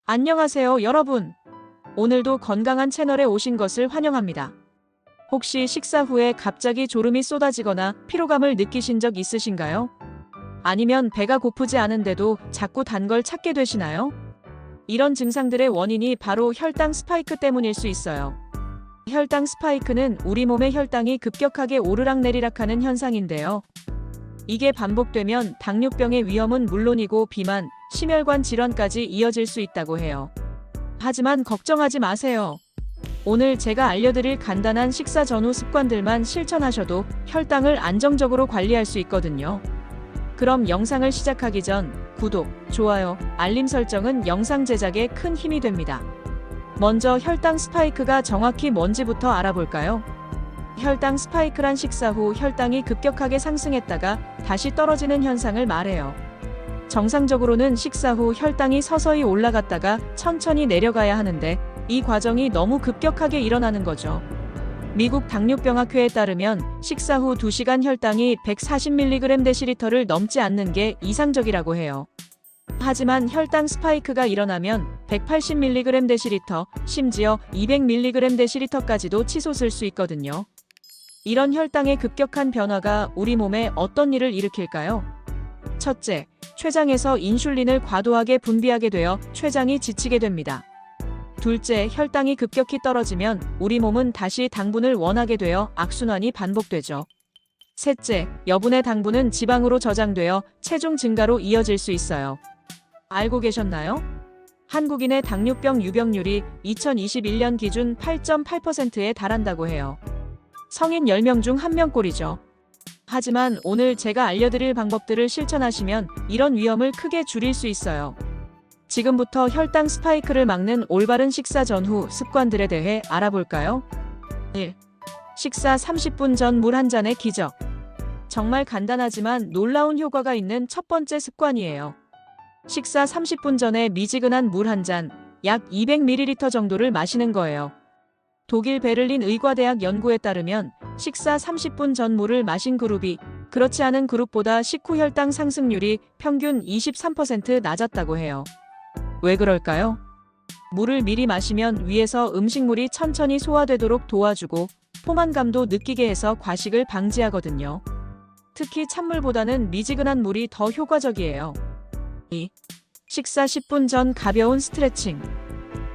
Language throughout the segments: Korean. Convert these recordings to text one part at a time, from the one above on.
안녕하세요, 여러분. 오늘도 건강한 채널에 오신 것을 환영합니다. 혹시 식사 후에 갑자기 졸음이 쏟아지거나 피로감을 느끼신 적 있으신가요? 아니면 배가 고프지 않은데도 자꾸 단 걸 찾게 되시나요? 이런 증상들의 원인이 바로 혈당 스파이크 때문일 수 있어요. 혈당 스파이크는 우리 몸의 혈당이 급격하게 오르락내리락하는 현상인데요. 이게 반복되면 당뇨병의 위험은 물론이고 비만, 심혈관 질환까지 이어질 수 있다고 해요. 하지만 걱정하지 마세요. 오늘 제가 알려드릴 간단한 식사 전후 습관들만 실천하셔도 혈당을 안정적으로 관리할 수 있거든요. 그럼 영상을 시작하기 전 구독, 좋아요, 알림 설정은 영상 제작에 큰 힘이 됩니다. 먼저 혈당 스파이크가 정확히 뭔지부터 알아볼까요? 혈당 스파이크란 식사 후 혈당이 급격하게 상승했다가 다시 떨어지는 현상을 말해요. 정상적으로는 식사 후 혈당이 서서히 올라갔다가 천천히 내려가야 하는데 이 과정이 너무 급격하게 일어나는 거죠. 미국 당뇨병학회에 따르면 식사 후 2시간 혈당이 140mg/dl를 넘지 않는 게 이상적이라고 해요. 하지만 혈당 스파이크가 일어나면 180mg/dl, 심지어 200mg/dl까지도 치솟을 수 있거든요. 이런 혈당의 급격한 변화가 우리 몸에 어떤 일을 일으킬까요? 첫째, 췌장에서 인슐린을 과도하게 분비하게 되어 췌장이 지치게 됩니다. 둘째, 혈당이 급격히 떨어지면 우리 몸은 다시 당분을 원하게 되어 악순환이 반복되죠. 셋째, 여분의 당분은 지방으로 저장되어 체중 증가로 이어질 수 있어요. 알고 계셨나요? 한국인의 당뇨병 유병률이 2021년 기준 8.8%에 달한다고 해요. 성인 10명 중 1명꼴이죠. 하지만 오늘 제가 알려드릴 방법들을 실천하시면 이런 위험을 크게 줄일 수 있어요. 지금부터 혈당 스파이크를 막는 올바른 식사 전후 습관들에 대해 알아볼까요? 1. 식사 30분 전 물 한 잔의 기적. 정말 간단하지만 놀라운 효과가 있는 첫 번째 습관이에요. 식사 30분 전에 미지근한 물 한 잔, 약 200ml 정도를 마시는 거예요. 독일 베를린 의과대학 연구에 따르면 식사 30분 전 물을 마신 그룹이 그렇지 않은 그룹보다 식후 혈당 상승률이 평균 23% 낮았다고 해요. 왜 그럴까요? 물을 미리 마시면 위에서 음식물이 천천히 소화되도록 도와주고 포만감도 느끼게 해서 과식을 방지하거든요. 특히 찬물보다는 미지근한 물이 더 효과적이에요. 2. 식사 10분 전 가벼운 스트레칭.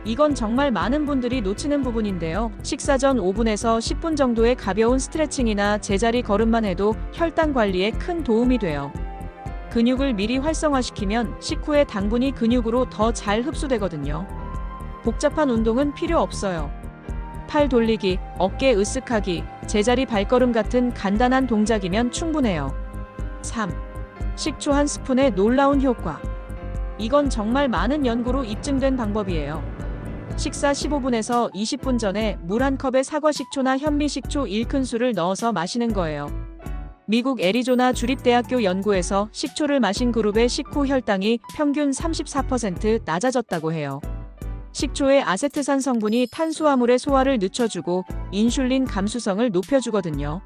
이건 정말 많은 분들이 놓치는 부분인데요. 식사 전 5분에서 10분 정도의 가벼운 스트레칭이나 제자리 걸음만 해도 혈당 관리에 큰 도움이 돼요. 근육을 미리 활성화시키면 식후에 당분이 근육으로 더 잘 흡수되거든요. 복잡한 운동은 필요 없어요. 팔 돌리기, 어깨 으쓱하기, 제자리 발걸음 같은 간단한 동작이면 충분해요. 3. 식초 한 스푼의 놀라운 효과. 이건 정말 많은 연구로 입증된 방법이에요. 식사 15분에서 20분 전에 물 한 컵에 사과식초나 현미식초 1큰술을 넣어서 마시는 거예요. 미국 애리조나 주립대학교 연구에서 식초를 마신 그룹의 식후 혈당이 평균 34% 낮아졌다고 해요. 식초의 아세트산 성분이 탄수화물의 소화를 늦춰주고 인슐린 감수성을 높여주거든요.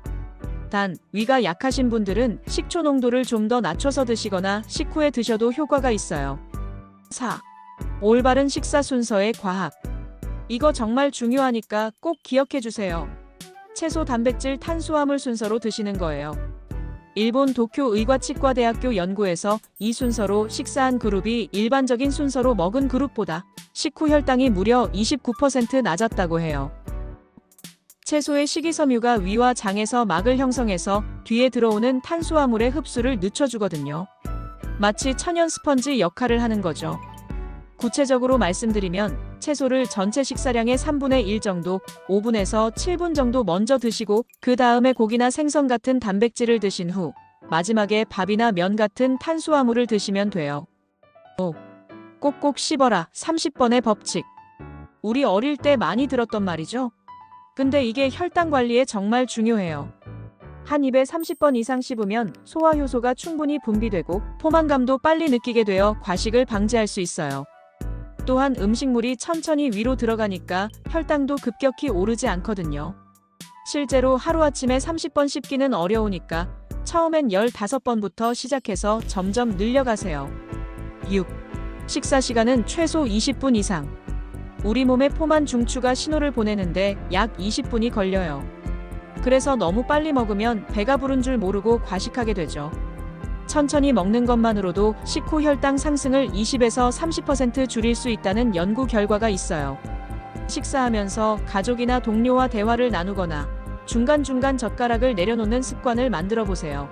단, 위가 약하신 분들은 식초 농도를 좀 더 낮춰서 드시거나 식후에 드셔도 효과가 있어요. 4. 올바른 식사 순서의 과학. 이거 정말 중요하니까 꼭 기억해주세요. 채소, 단백질, 탄수화물 순서로 드시는 거예요. 일본 도쿄 의과치과대학교 연구에서 이 순서로 식사한 그룹이 일반적인 순서로 먹은 그룹보다 식후 혈당이 무려 29% 낮았다고 해요. 채소의 식이섬유가 위와 장에서 막을 형성해서 뒤에 들어오는 탄수화물의 흡수를 늦춰주거든요. 마치 천연 스펀지 역할을 하는 거죠. 구체적으로 말씀드리면 채소를 전체 식사량의 3분의 1 정도, 5분에서 7분 정도 먼저 드시고 그 다음에 고기나 생선 같은 단백질을 드신 후 마지막에 밥이나 면 같은 탄수화물을 드시면 돼요. 5. 꼭꼭 씹어라 30번의 법칙. 우리 어릴 때 많이 들었던 말이죠. 근데 이게 혈당 관리에 정말 중요해요. 한 입에 30번 이상 씹으면 소화효소가 충분히 분비되고 포만감도 빨리 느끼게 되어 과식을 방지할 수 있어요. 또한 음식물이 천천히 위로 들어가니까 혈당도 급격히 오르지 않거든요. 실제로 하루아침에 30번 씹기는 어려우니까 처음엔 15번부터 시작해서 점점 늘려가세요. 6. 식사 시간은 최소 20분 이상. 우리 몸에 포만 중추가 신호를 보내는데 약 20분이 걸려요. 그래서 너무 빨리 먹으면 배가 부른 줄 모르고 과식하게 되죠. 천천히 먹는 것만으로도 식후 혈당 상승을 20에서 30% 줄일 수 있다는 연구 결과가 있어요. 식사하면서 가족이나 동료와 대화를 나누거나 중간중간 젓가락을 내려놓는 습관을 만들어 보세요.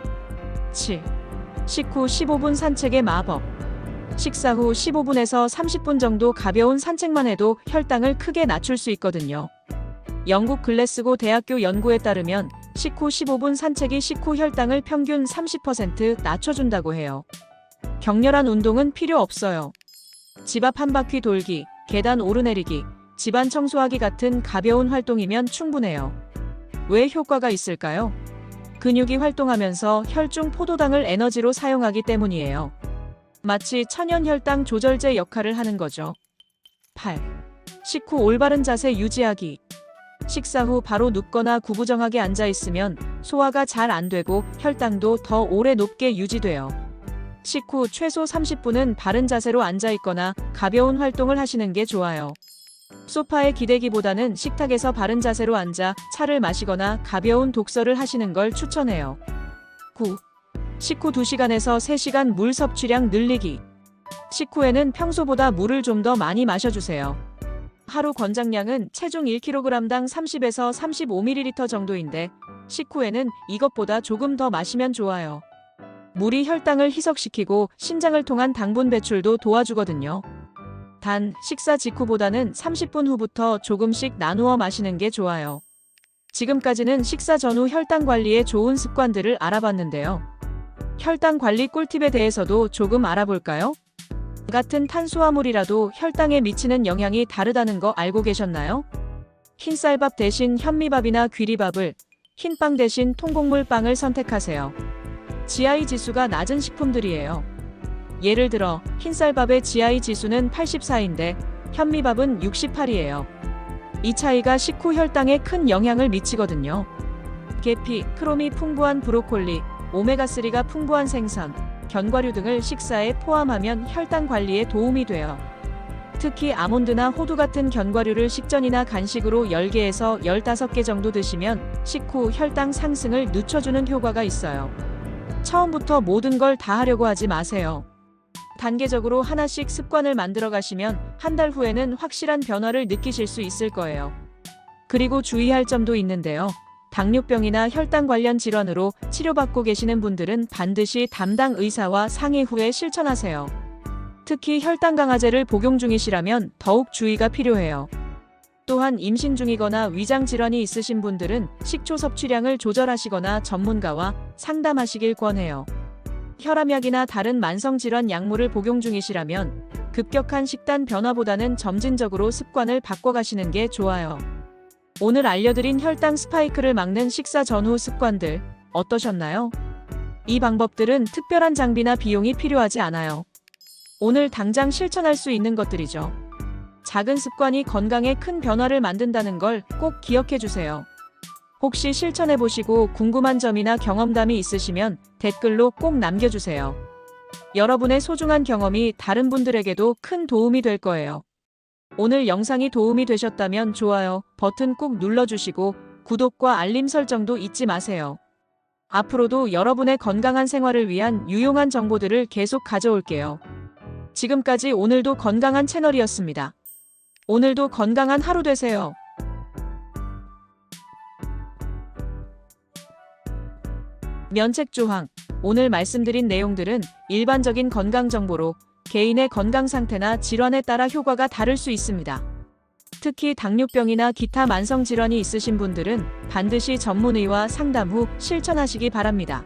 7. 식후 15분 산책의 마법. 식사 후 15분에서 30분 정도 가벼운 산책만 해도 혈당을 크게 낮출 수 있거든요. 영국 글래스고 대학교 연구에 따르면 식후 15분 산책이 식후 혈당을 평균 30% 낮춰준다고 해요. 격렬한 운동은 필요 없어요. 집 앞 한 바퀴 돌기, 계단 오르내리기, 집안 청소하기 같은 가벼운 활동이면 충분해요. 왜 효과가 있을까요? 근육이 활동하면서 혈중 포도당을 에너지로 사용하기 때문이에요. 마치 천연혈당 조절제 역할을 하는 거죠. 8. 식후 올바른 자세 유지하기. 식사 후 바로 눕거나 구부정하게 앉아 있으면 소화가 잘 안 되고 혈당도 더 오래 높게 유지돼요. 식후 최소 30분은 바른 자세로 앉아 있거나 가벼운 활동을 하시는 게 좋아요. 소파에 기대기보다는 식탁에서 바른 자세로 앉아 차를 마시거나 가벼운 독서를 하시는 걸 추천해요. 9. 식후 2시간에서 3시간 물 섭취량 늘리기. 식후에는 평소보다 물을 좀 더 많이 마셔주세요. 하루 권장량은 체중 1kg당 30에서 35ml 정도인데 식후에는 이것보다 조금 더 마시면 좋아요. 물이 혈당을 희석시키고 신장을 통한 당분 배출도 도와주거든요. 단, 식사 직후보다는 30분 후부터 조금씩 나누어 마시는 게 좋아요. 지금까지는 식사 전후 혈당 관리에 좋은 습관들을 알아봤는데요. 혈당 관리 꿀팁에 대해서도 조금 알아볼까요? 같은 탄수화물이라도 혈당에 미치는 영향이 다르다는 거 알고 계셨나요? 흰쌀밥 대신 현미밥이나 귀리밥을, 흰빵 대신 통곡물 빵을 선택하세요. GI 지수가 낮은 식품들이에요. 예를 들어 흰쌀밥의 GI 지수는 84인데 현미밥은 68이에요. 이 차이가 식후 혈당에 큰 영향을 미치거든요. 계피, 크롬이 풍부한 브로콜리, 오메가3가 풍부한 생선, 견과류 등을 식사에 포함하면 혈당 관리에 도움이 돼요. 특히 아몬드나 호두 같은 견과류를 식전이나 간식으로 10개에서 15개 정도 드시면 식후 혈당 상승을 늦춰주는 효과가 있어요. 처음부터 모든 걸 다 하려고 하지 마세요. 단계적으로 하나씩 습관을 만들어 가시면 한 달 후에는 확실한 변화를 느끼실 수 있을 거예요. 그리고 주의할 점도 있는데요. 당뇨병이나 혈당 관련 질환으로 치료받고 계시는 분들은 반드시 담당 의사와 상의 후에 실천하세요. 특히 혈당 강화제를 복용 중이시라면 더욱 주의가 필요해요. 또한 임신 중이거나 위장 질환이 있으신 분들은 식초 섭취량을 조절하시거나 전문가와 상담하시길 권해요. 혈압약이나 다른 만성질환 약물을 복용 중이시라면 급격한 식단 변화보다는 점진적으로 습관을 바꿔가시는 게 좋아요. 오늘 알려드린 혈당 스파이크를 막는 식사 전후 습관들 어떠셨나요? 이 방법들은 특별한 장비나 비용이 필요하지 않아요. 오늘 당장 실천할 수 있는 것들이죠. 작은 습관이 건강에 큰 변화를 만든다는 걸 꼭 기억해 주세요. 혹시 실천해보시고 궁금한 점이나 경험담이 있으시면 댓글로 꼭 남겨주세요. 여러분의 소중한 경험이 다른 분들에게도 큰 도움이 될 거예요. 오늘 영상이 도움이 되셨다면 좋아요 버튼 꼭 눌러주시고 구독과 알림 설정도 잊지 마세요. 앞으로도 여러분의 건강한 생활을 위한 유용한 정보들을 계속 가져올게요. 지금까지 오늘도 건강한 채널이었습니다. 오늘도 건강한 하루 되세요. 면책 조항. 오늘 말씀드린 내용들은 일반적인 건강 정보로 개인의 건강 상태나 질환에 따라 효과가 다를 수 있습니다. 특히 당뇨병이나 기타 만성 질환이 있으신 분들은 반드시 전문의와 상담 후 실천하시기 바랍니다.